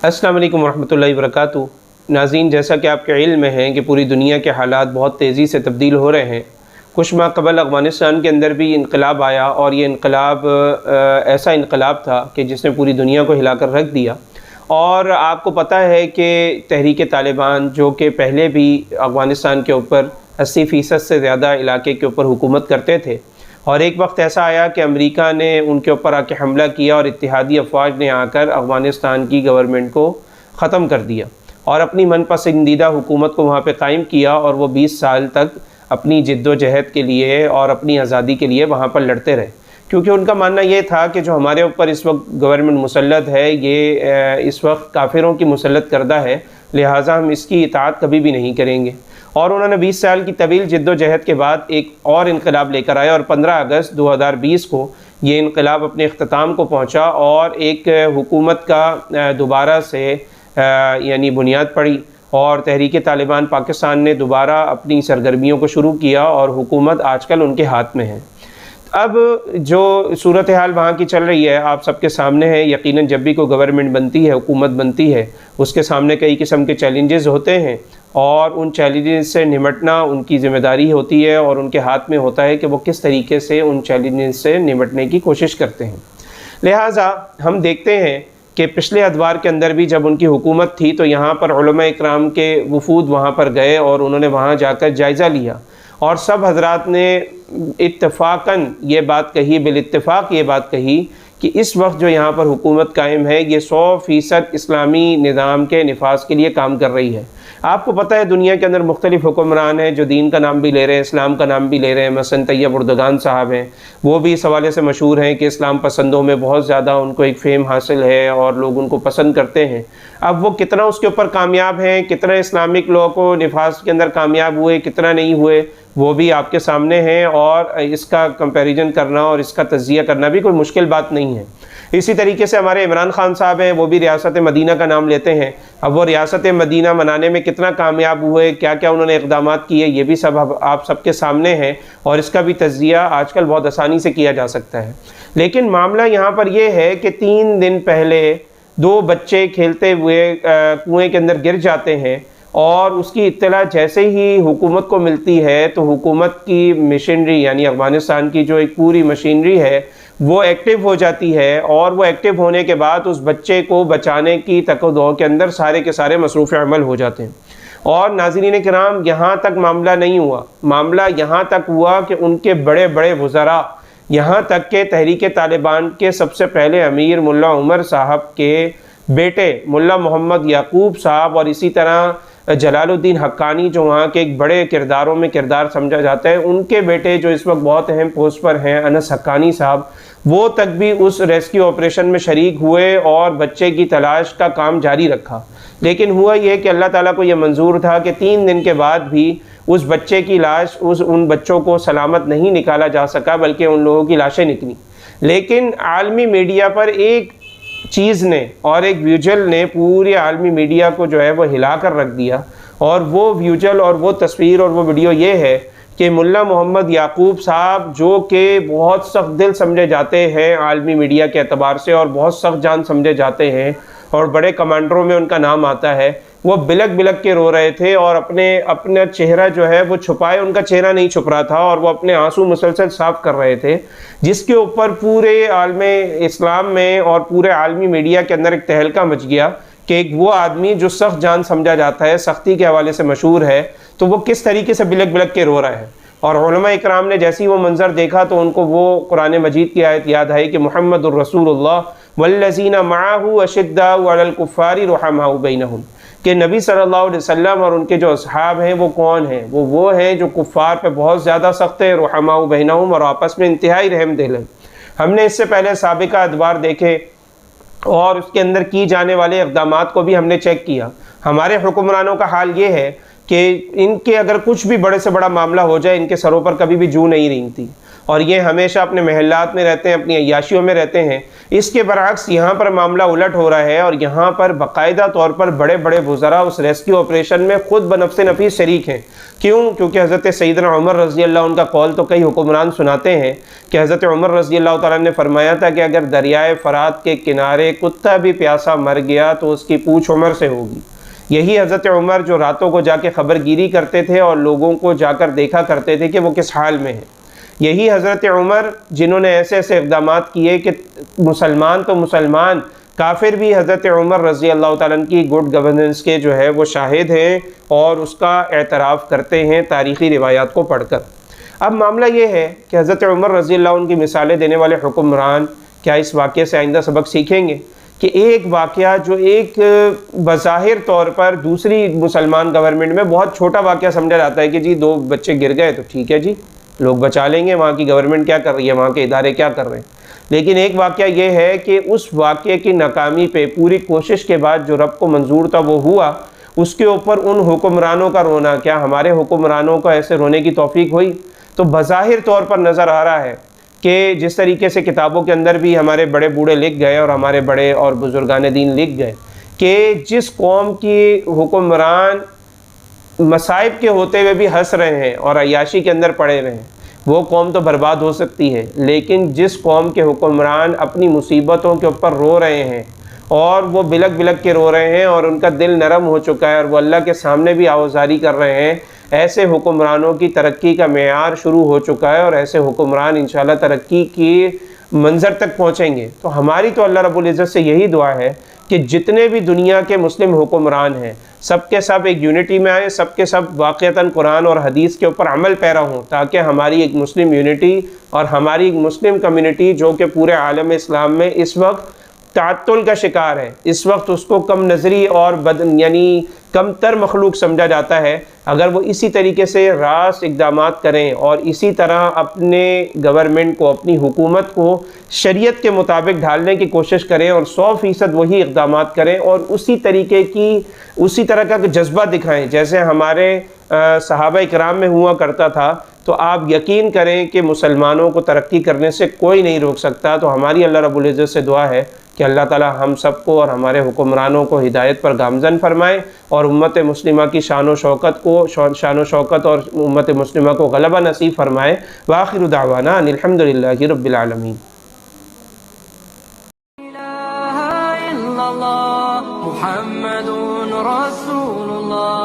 السلام علیکم ورحمۃ اللہ وبرکاتہ۔ ناظرین، جیسا کہ آپ کے علم میں ہیں کہ پوری دنیا کے حالات بہت تیزی سے تبدیل ہو رہے ہیں۔ کچھ ماہ قبل افغانستان کے اندر بھی انقلاب آیا اور یہ انقلاب ایسا انقلاب تھا کہ جس نے پوری دنیا کو ہلا کر رکھ دیا۔ اور آپ کو پتہ ہے کہ تحریک طالبان جو کہ پہلے بھی افغانستان کے اوپر 80% سے زیادہ علاقے کے اوپر حکومت کرتے تھے، اور ایک وقت ایسا آیا کہ امریکہ نے ان کے اوپر آ کے حملہ کیا اور اتحادی افواج نے آ کر افغانستان کی گورنمنٹ کو ختم کر دیا اور اپنی من پسندیدہ حکومت کو وہاں پہ قائم کیا، اور وہ 20 سال تک اپنی جد و جہد کے لیے اور اپنی آزادی کے لیے وہاں پر لڑتے رہے، کیونکہ ان کا ماننا یہ تھا کہ جو ہمارے اوپر اس وقت گورنمنٹ مسلط ہے یہ اس وقت کافروں کی مسلط کردہ ہے، لہٰذا ہم اس کی اطاعت کبھی بھی نہیں کریں گے۔ اور انہوں نے 20 سال کی طویل جد و جہد کے بعد ایک اور انقلاب لے کر آئے، اور 15 اگست 2020 کو یہ انقلاب اپنے اختتام کو پہنچا اور ایک حکومت کا دوبارہ سے یعنی بنیاد پڑی، اور تحریک طالبان پاکستان نے دوبارہ اپنی سرگرمیوں کو شروع کیا اور حکومت آج کل ان کے ہاتھ میں ہے۔ اب جو صورتحال وہاں کی چل رہی ہے آپ سب کے سامنے ہے۔ یقیناً جب بھی کوئی گورنمنٹ بنتی ہے، حکومت بنتی ہے، اس کے سامنے کئی قسم کے چیلنجز ہوتے ہیں، اور ان چیلنجز سے نمٹنا ان کی ذمہ داری ہوتی ہے، اور ان کے ہاتھ میں ہوتا ہے کہ وہ کس طریقے سے ان چیلنجز سے نمٹنے کی کوشش کرتے ہیں۔ لہٰذا ہم دیکھتے ہیں کہ پچھلے ادوار کے اندر بھی جب ان کی حکومت تھی تو یہاں پر علماء اکرام کے وفود وہاں پر گئے اور انہوں نے وہاں جا کر جائزہ لیا، اور سب حضرات نے اتفاقاً یہ بات کہی، بالاتفاق یہ بات کہی کہ اس وقت جو یہاں پر حکومت قائم ہے یہ 100% اسلامی نظام کے نفاذ کے لیے کام کر رہی ہے۔ آپ کو پتہ ہے دنیا کے اندر مختلف حکمران ہیں جو دین کا نام بھی لے رہے ہیں، اسلام کا نام بھی لے رہے ہیں۔ مثلا طیب اردگان صاحب ہیں، وہ بھی اس حوالے سے مشہور ہیں کہ اسلام پسندوں میں بہت زیادہ ان کو ایک فیم حاصل ہے اور لوگ ان کو پسند کرتے ہیں۔ اب وہ کتنا اس کے اوپر کامیاب ہیں، کتنا اسلامک لوگوں کو نفاذ کے اندر کامیاب ہوئے، کتنا نہیں ہوئے، وہ بھی آپ کے سامنے ہیں، اور اس کا کمپیریزن کرنا اور اس کا تجزیہ کرنا بھی کوئی مشکل بات نہیں ہے۔ اسی طریقے سے ہمارے عمران خان صاحب ہیں، وہ بھی ریاست مدینہ کا نام لیتے ہیں۔ اب وہ ریاست مدینہ منانے میں کتنا کامیاب ہوئے، کیا کیا انہوں نے اقدامات کیے، یہ بھی سب آپ سب کے سامنے ہیں، اور اس کا بھی تجزیہ آج کل بہت آسانی سے کیا جا سکتا ہے۔ لیکن معاملہ یہاں پر یہ ہے کہ 3 دن پہلے 2 بچے کھیلتے ہوئے کنویں کے اندر گر جاتے ہیں، اور اس کی اطلاع جیسے ہی حکومت کو ملتی ہے تو حکومت کی مشینری یعنی افغانستان کی جو ایک پوری مشینری ہے وہ ایکٹیو ہو جاتی ہے، اور وہ ایکٹیو ہونے کے بعد اس بچے کو بچانے کی تک و دو کے اندر سارے کے سارے مصروف عمل ہو جاتے ہیں۔ اور ناظرین کرام، یہاں تک معاملہ نہیں ہوا، معاملہ یہاں تک ہوا کہ ان کے بڑے بڑے وزراء، یہاں تک کہ تحریک طالبان کے سب سے پہلے امیر ملا عمر صاحب کے بیٹے ملا محمد یعقوب صاحب، اور اسی طرح جلال الدین حقانی جو وہاں کے ایک بڑے کرداروں میں کردار سمجھا جاتا ہے، ان کے بیٹے جو اس وقت بہت اہم پوسٹ پر ہیں انس حقانی صاحب، وہ تک بھی اس ریسکیو آپریشن میں شریک ہوئے اور بچے کی تلاش کا کام جاری رکھا۔ لیکن ہوا یہ کہ اللہ تعالیٰ کو یہ منظور تھا کہ 3 دن کے بعد بھی اس بچے کی لاش ان بچوں کو سلامت نہیں نکالا جا سکا، بلکہ ان لوگوں کی لاشیں نکلی۔ لیکن عالمی میڈیا پر ایک چیز نے اور ایک ویژول نے پورے عالمی میڈیا کو جو ہے وہ ہلا کر رکھ دیا، اور وہ ویژول اور وہ تصویر اور وہ ویڈیو یہ ہے کہ ملا محمد یعقوب صاحب جو کہ بہت سخت دل سمجھے جاتے ہیں عالمی میڈیا کے اعتبار سے، اور بہت سخت جان سمجھے جاتے ہیں، اور بڑے کمانڈروں میں ان کا نام آتا ہے، وہ بلک بلک کے رو رہے تھے، اور اپنا چہرہ جو ہے وہ چھپائے ان کا چہرہ نہیں چھپ رہا تھا، اور وہ اپنے آنسو مسلسل صاف کر رہے تھے، جس کے اوپر پورے عالم اسلام میں اور پورے عالمی میڈیا کے اندر ایک تہلکہ مچ گیا کہ ایک وہ آدمی جو سخت جان سمجھا جاتا ہے، سختی کے حوالے سے مشہور ہے، تو وہ کس طریقے سے بلک بلک کے رو رہا ہے۔ اور علماء اکرام نے جیسی وہ منظر دیکھا تو ان کو وہ قرآن مجید کی آیت یاد آئی کہ محمد الرسول اللہ والذین معہ اشداء علی الکفار رحماء بینہم، کہ نبی صلی اللہ علیہ وسلم اور ان کے جو اصحاب ہیں وہ کون ہیں؟ وہ ہیں جو کفار پہ بہت زیادہ سخت ہیں، رحماء بینہم، اور آپس میں انتہائی رحم دل ہیں۔ ہم نے اس سے پہلے سابقہ ادوار دیکھے اور اس کے اندر کی جانے والے اقدامات کو بھی ہم نے چیک کیا۔ ہمارے حکمرانوں کا حال یہ ہے کہ ان کے اگر کچھ بھی بڑے سے بڑا معاملہ ہو جائے ان کے سروں پر کبھی بھی جو نہیں رینگتی، اور یہ ہمیشہ اپنے محلات میں رہتے ہیں، اپنی عیاشیوں میں رہتے ہیں۔ اس کے برعکس یہاں پر معاملہ الٹ ہو رہا ہے، اور یہاں پر باقاعدہ طور پر بڑے بڑے وزراء اس ریسکیو آپریشن میں خود بنفس نفیس شریک ہیں۔ کیوں؟ کیونکہ حضرت سیدنا عمر رضی اللہ عنہ کا قول تو کئی حکمران سناتے ہیں کہ حضرت عمر رضی اللہ تعالیٰ نے فرمایا تھا کہ اگر دریائے فرات کے کنارے کتا بھی پیاسا مر گیا تو اس کی پوچھ عمر سے ہوگی۔ یہی حضرت عمر جو راتوں کو جا کے خبر گیری کرتے تھے اور لوگوں کو جا کر دیکھا کرتے تھے کہ وہ کس حال میں ہیں۔ یہی حضرت عمر جنہوں نے ایسے ایسے اقدامات کیے کہ مسلمان تو مسلمان، کافر بھی حضرت عمر رضی اللہ تعالیٰ عنہ کی گڈ گورننس کے جو ہے وہ شاہد ہیں اور اس کا اعتراف کرتے ہیں تاریخی روایات کو پڑھ کر۔ اب معاملہ یہ ہے کہ حضرت عمر رضی اللہ عنہ کی مثالیں دینے والے حکمران کیا اس واقعے سے آئندہ سبق سیکھیں گے کہ ایک واقعہ جو ایک بظاہر طور پر دوسری مسلمان گورنمنٹ میں بہت چھوٹا واقعہ سمجھا جاتا ہے کہ جی 2 بچے گر گئے تو ٹھیک ہے جی لوگ بچا لیں گے، وہاں کی گورنمنٹ کیا کر رہی ہے، وہاں کے ادارے کیا کر رہے ہیں، لیکن ایک واقعہ یہ ہے کہ اس واقعے کی ناکامی پہ پوری کوشش کے بعد جو رب کو منظور تھا وہ ہوا، اس کے اوپر ان حکمرانوں کا رونا، کیا ہمارے حکمرانوں کو ایسے رونے کی توفیق ہوئی؟ تو بظاہر طور پر نظر آ رہا ہے کہ جس طریقے سے کتابوں کے اندر بھی ہمارے بڑے بوڑھے لکھ گئے اور ہمارے بڑے اور بزرگان دین لکھ گئے کہ جس قوم کی حکمران مصائب کے ہوتے ہوئے بھی ہنس رہے ہیں اور عیاشی کے اندر پڑے ہوئے ہیں، وہ قوم تو برباد ہو سکتی ہے، لیکن جس قوم کے حکمران اپنی مصیبتوں کے اوپر رو رہے ہیں اور وہ بلک بلک کے رو رہے ہیں اور ان کا دل نرم ہو چکا ہے اور وہ اللہ کے سامنے بھی آوازاری کر رہے ہیں، ایسے حکمرانوں کی ترقی کا معیار شروع ہو چکا ہے اور ایسے حکمران انشاءاللہ ترقی کی منظر تک پہنچیں گے۔ تو ہماری تو اللہ رب العزت سے یہی دعا ہے کہ جتنے بھی دنیا کے مسلم حکمران ہیں سب کے سب ایک یونٹی میں آئیں، سب کے سب واقعتاً قرآن اور حدیث کے اوپر عمل پیرا ہوں، تاکہ ہماری ایک مسلم یونٹی اور ہماری ایک مسلم کمیونٹی جو کہ پورے عالم اسلام میں اس وقت تعطل کا شکار ہے، اس وقت اس کو کم نظری اور یعنی کم تر مخلوق سمجھا جاتا ہے، اگر وہ اسی طریقے سے راست اقدامات کریں اور اسی طرح اپنے گورنمنٹ کو، اپنی حکومت کو شریعت کے مطابق ڈھالنے کی کوشش کریں اور 100% وہی اقدامات کریں اور اسی طرح کا جذبہ دکھائیں جیسے ہمارے صحابہ اکرام میں ہوا کرتا تھا، تو آپ یقین کریں کہ مسلمانوں کو ترقی کرنے سے کوئی نہیں روک سکتا۔ تو ہماری اللہ رب العزت سے دعا ہے کہ اللہ تعالی ہم سب کو اور ہمارے حکمرانوں کو ہدایت پر گامزن فرمائے اور امت مسلمہ کی شان و شوکت اور امت مسلمہ کو غلبہ نصیب فرمائے۔ وآخر دعوانا ان الحمد للہ رب العالمین۔ محمد رسول اللہ